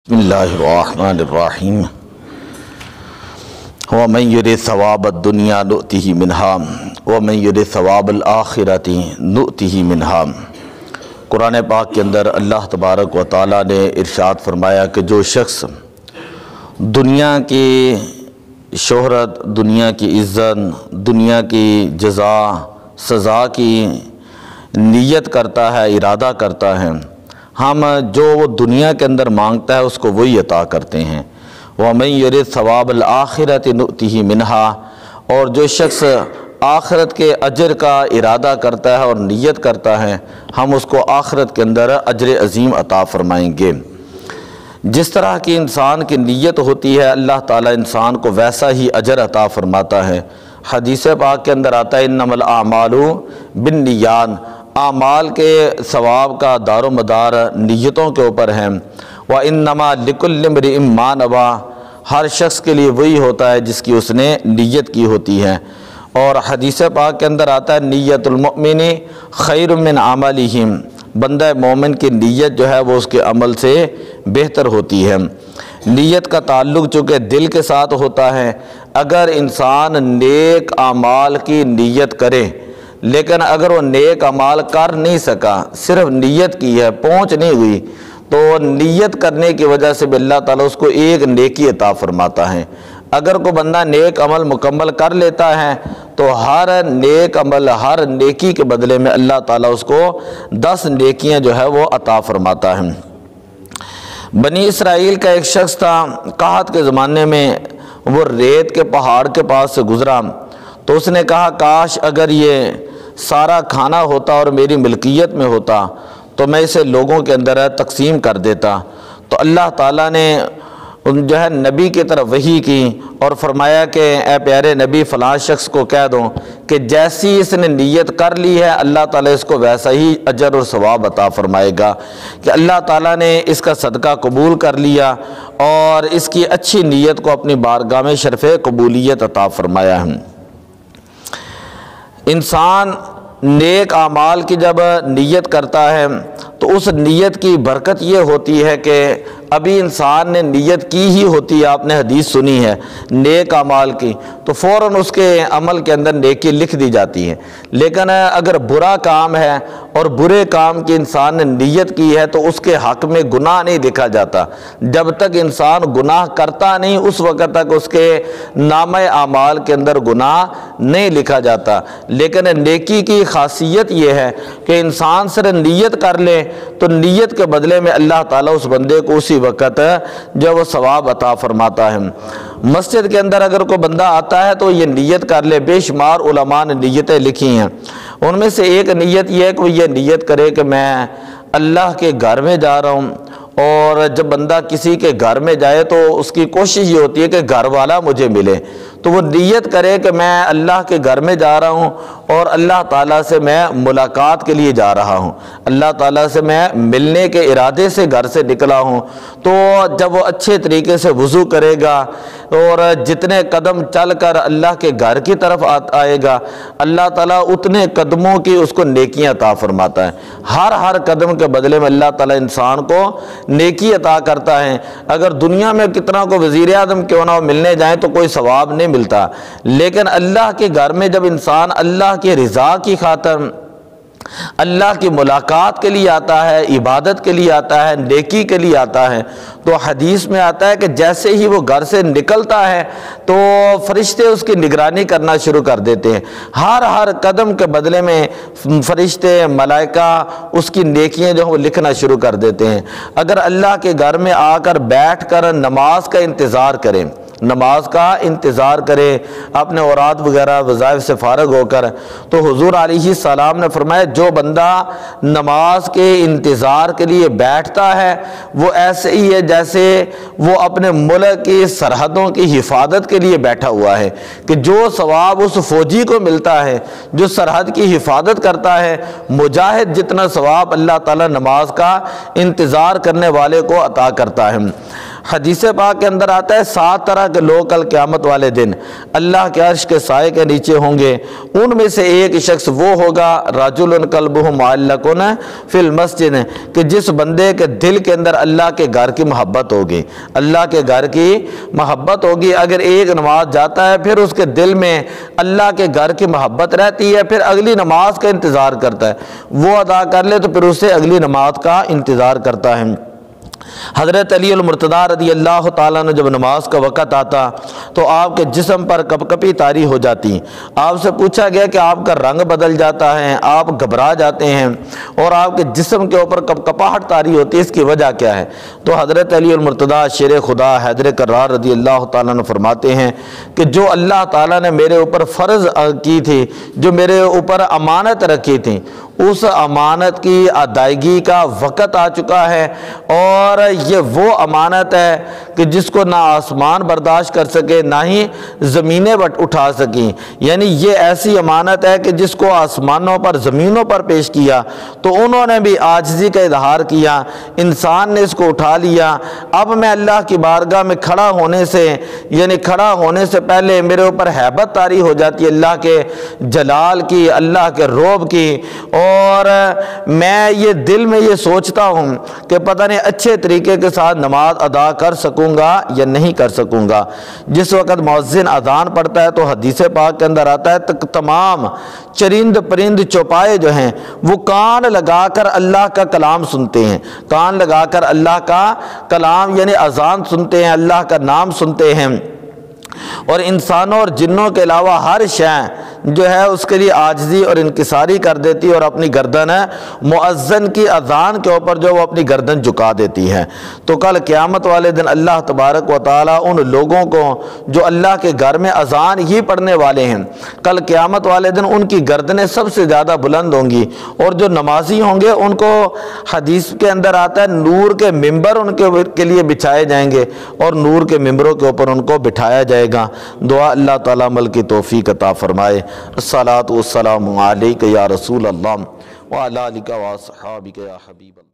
بسم اللہ الرحمن الرحیم ومن یرد ثواب الدنیا نؤتہ منہا ومن یرد ثواب الآخرۃ نؤتہ منہا۔ قرآن پاک کے اندر اللہ تبارک و تعالیٰ نے ارشاد فرمایا کہ جو شخص دنیا کی شہرت، دنیا کی عزت، دنیا کی جزا سزا کی نیت کرتا ہے، ارادہ کرتا ہے، ہم جو وہ دنیا کے اندر مانگتا ہے اس کو وہی عطا کرتے ہیں۔ وَمَن يُرِدْ ثَوَابَ الْآخِرَةِ نُؤْتِهِ مِنْهَا، اور جو شخص آخرت کے اجر کا ارادہ کرتا ہے اور نیت کرتا ہے، ہم اس کو آخرت کے اندر اجر عظیم عطا فرمائیں گے۔ جس طرح کی انسان کی نیت ہوتی ہے اللہ تعالیٰ انسان کو ویسا ہی اجر عطا فرماتا ہے۔ حدیث پاک کے اندر آتا ہے انما الاعمال بالنیات، اعمال کے ثواب کا دار و مدار نیتوں کے اوپر ہے۔ وانما لکل امرئ ما نویٰ، ہر شخص کے لیے وہی ہوتا ہے جس کی اس نے نیت کی ہوتی ہے۔ اور حدیث پاک کے اندر آتا ہے نیت المؤمن خیر من عملہ، بندہ مومن کی نیت جو ہے وہ اس کے عمل سے بہتر ہوتی ہے۔ نیت کا تعلق چونکہ دل کے ساتھ ہوتا ہے، اگر انسان نیک اعمال کی نیت کرے لیکن اگر وہ نیک اعمال کر نہیں سکا، صرف نیت کی ہے، پہنچ نہیں ہوئی، تو نیت کرنے کی وجہ سے بھی اللہ تعالیٰ اس کو ایک نیکی عطا فرماتا ہے۔ اگر کوئی بندہ نیک عمل مکمل کر لیتا ہے تو ہر نیک عمل، ہر نیکی کے بدلے میں اللہ تعالیٰ اس کو 10 نیکیاں جو ہے وہ عطا فرماتا ہے۔ بنی اسرائیل کا ایک شخص تھا، قحط کے زمانے میں وہ ریت کے پہاڑ کے پاس سے گزرا تو اس نے کہا کاش اگر یہ سارا کھانا ہوتا اور میری ملکیت میں ہوتا تو میں اسے لوگوں کے اندر تقسیم کر دیتا۔ تو اللہ تعالیٰ نے جو ہے نبی کی طرف وحی کی اور فرمایا کہ اے پیارے نبی فلاں شخص کو کہہ دو کہ جیسی اس نے نیت کر لی ہے اللہ تعالیٰ اس کو ویسا ہی اجر اور ثواب عطا فرمائے گا، کہ اللہ تعالیٰ نے اس کا صدقہ قبول کر لیا اور اس کی اچھی نیت کو اپنی بارگاہ میں شرف قبولیت عطا فرمایا ہے۔ انسان نیک اعمال کی جب نیت کرتا ہے تو اس نیت کی برکت یہ ہوتی ہے کہ ابھی انسان نے نیت کی ہی ہوتی ہے، آپ نے حدیث سنی ہے نیک اعمال کی، تو فوراً اس کے عمل کے اندر نیکی لکھ دی جاتی ہے۔ لیکن اگر برا کام ہے اور برے کام کی انسان نے نیت کی ہے تو اس کے حق میں گناہ نہیں لکھا جاتا۔ جب تک انسان گناہ کرتا نہیں اس وقت تک اس کے نامہ اعمال کے اندر گناہ نہیں لکھا جاتا۔ لیکن نیکی کی خاصیت یہ ہے کہ انسان صرف نیت کر لے تو نیت کے بدلے میں اللہ تعالیٰ اس بندے کو اسی وقت جو وہ ثواب عطا فرماتا ہے۔ مسجد کے اندر اگر کوئی بندہ آتا ہے تو یہ نیت کر لے، بے شمار علماء نے نیتیں لکھی ہیں، ان میں سے ایک نیت یہ ہے کہ وہ یہ نیت کرے کہ میں اللہ کے گھر میں جا رہا ہوں، اور جب بندہ کسی کے گھر میں جائے تو اس کی کوشش یہ ہوتی ہے کہ گھر والا مجھے ملے، تو وہ نیت کرے کہ میں اللہ کے گھر میں جا رہا ہوں اور اللہ تعالیٰ سے میں ملاقات کے لیے جا رہا ہوں، اللہ تعالیٰ سے میں ملنے کے ارادے سے گھر سے نکلا ہوں۔ تو جب وہ اچھے طریقے سے وضو کرے گا اور جتنے قدم چل کر اللہ کے گھر کی طرف آئے گا اللہ تعالیٰ اتنے قدموں کی اس کو نیکیاں عطا فرماتا ہے۔ ہر قدم کے بدلے میں اللہ تعالیٰ انسان کو نیکی عطا کرتا ہے۔ اگر دنیا میں کتنا کو وزیر اعظم کیوں نہ ملنے جائیں تو کوئی ثواب نہیں ملتا، لیکن اللہ کے گھر میں جب انسان اللہ کی رضا کی خاطر اللہ کی ملاقات کے لیے آتا ہے، عبادت کے لیے آتا ہے، نیکی کے لیے آتا ہے، تو حدیث میں آتا ہے کہ جیسے ہی وہ گھر سے نکلتا ہے تو فرشتے اس کی نگرانی کرنا شروع کر دیتے ہیں۔ ہر قدم کے بدلے میں فرشتے ملائکہ اس کی نیکیاں جو وہ لکھنا شروع کر دیتے ہیں۔ اگر اللہ کے گھر میں آ کر بیٹھ کر نماز کا انتظار کریں، نماز کا انتظار کرے اپنے اوراد وغیرہ وظائف سے فارغ ہو کر، تو حضور علیہ السلام نے فرمایا جو بندہ نماز کے انتظار کے لیے بیٹھتا ہے وہ ایسے ہی ہے جیسے وہ اپنے ملک کی سرحدوں کی حفاظت کے لیے بیٹھا ہوا ہے، کہ جو ثواب اس فوجی کو ملتا ہے جو سرحد کی حفاظت کرتا ہے، مجاہد جتنا ثواب اللہ تعالیٰ نماز کا انتظار کرنے والے کو عطا کرتا ہے۔ حدیث پاک کے اندر آتا ہے 7 طرح کے لوگ کل قیامت والے دن اللہ کے عرش کے سائے کے نیچے ہوں گے۔ ان میں سے ایک شخص وہ ہوگا رجل قلبہ معلق فی المسجد، کہ جس بندے کے دل کے اندر اللہ کے گھر کی محبت ہوگی، اللہ کے گھر کی محبت ہوگی۔ اگر ایک نماز جاتا ہے پھر اس کے دل میں اللہ کے گھر کی محبت رہتی ہے، پھر اگلی نماز کا انتظار کرتا ہے، وہ ادا کر لے تو پھر اسے اگلی نماز کا انتظار کرتا ہے۔ حضرت علی المرتضیٰ رضی اللہ تعالیٰ نے جب نماز کا وقت آتا تو آپ کے جسم پر کپ کپی طاری ہو جاتی۔ آپ سے پوچھا گیا کہ آپ کا رنگ بدل جاتا ہے، آپ گھبرا جاتے ہیں اور آپ کے جسم کے اوپر کپ کپاہٹ طاری ہوتی ہے، اس کی وجہ کیا ہے؟ تو حضرت علی المرتضیٰ شیر خدا حیدر کرار رضی اللہ تعالیٰ نے فرماتے ہیں کہ جو اللہ تعالیٰ نے میرے اوپر فرض کی تھی، جو میرے اوپر امانت رکھی تھی، اس امانت کی ادائیگی کا وقت آ چکا ہے، اور یہ وہ امانت ہے کہ جس کو نہ آسمان برداشت کر سکے نہ ہی زمینیں اٹھا سکیں۔ یعنی یہ ایسی امانت ہے کہ جس کو آسمانوں پر زمینوں پر پیش کیا تو انہوں نے بھی عاجزی کا اظہار کیا، انسان نے اس کو اٹھا لیا۔ اب میں اللہ کی بارگاہ میں کھڑا ہونے سے پہلے میرے اوپر ہیبت طاری ہو جاتی ہے اللہ کے جلال کی، اللہ کے رعب کی، اور میں یہ دل میں یہ سوچتا ہوں کہ پتہ نہیں اچھے طریقے کے ساتھ نماز ادا کر سکوں گا یا نہیں کر سکوں گا۔ جس وقت مؤذن اذان پڑھتا ہے تو حدیث پاک کے اندر آتا ہے تمام چرند پرند چوپائے جو ہیں وہ کان لگا کر اللہ کا کلام سنتے ہیں، کان لگا کر اللہ کا کلام یعنی اذان سنتے ہیں، اللہ کا نام سنتے ہیں، اور انسانوں اور جنوں کے علاوہ ہر شے جو ہے اس کے لیے عاجزی اور انکساری کر دیتی ہے اور اپنی گردن مؤذن کی اذان کے اوپر جو وہ اپنی گردن جھکا دیتی ہے۔ تو کل قیامت والے دن اللہ تبارک و تعالیٰ ان لوگوں کو جو اللہ کے گھر میں اذان ہی پڑھنے والے ہیں، کل قیامت والے دن ان کی گردنیں سب سے زیادہ بلند ہوں گی، اور جو نمازی ہوں گے ان کو حدیث کے اندر آتا ہے نور کے ممبر ان کے لیے بچھائے جائیں گے، اور نور کے ممبروں کے اوپر ان کو بٹھایا جائے گا۔ دعا اللہ تعالیٰ عمل کی توفیق عطا فرمائے۔ الصلاۃ والسلام علیک یا رسول اللہ وعلی آلک واصحابک یا حبیب اللہ۔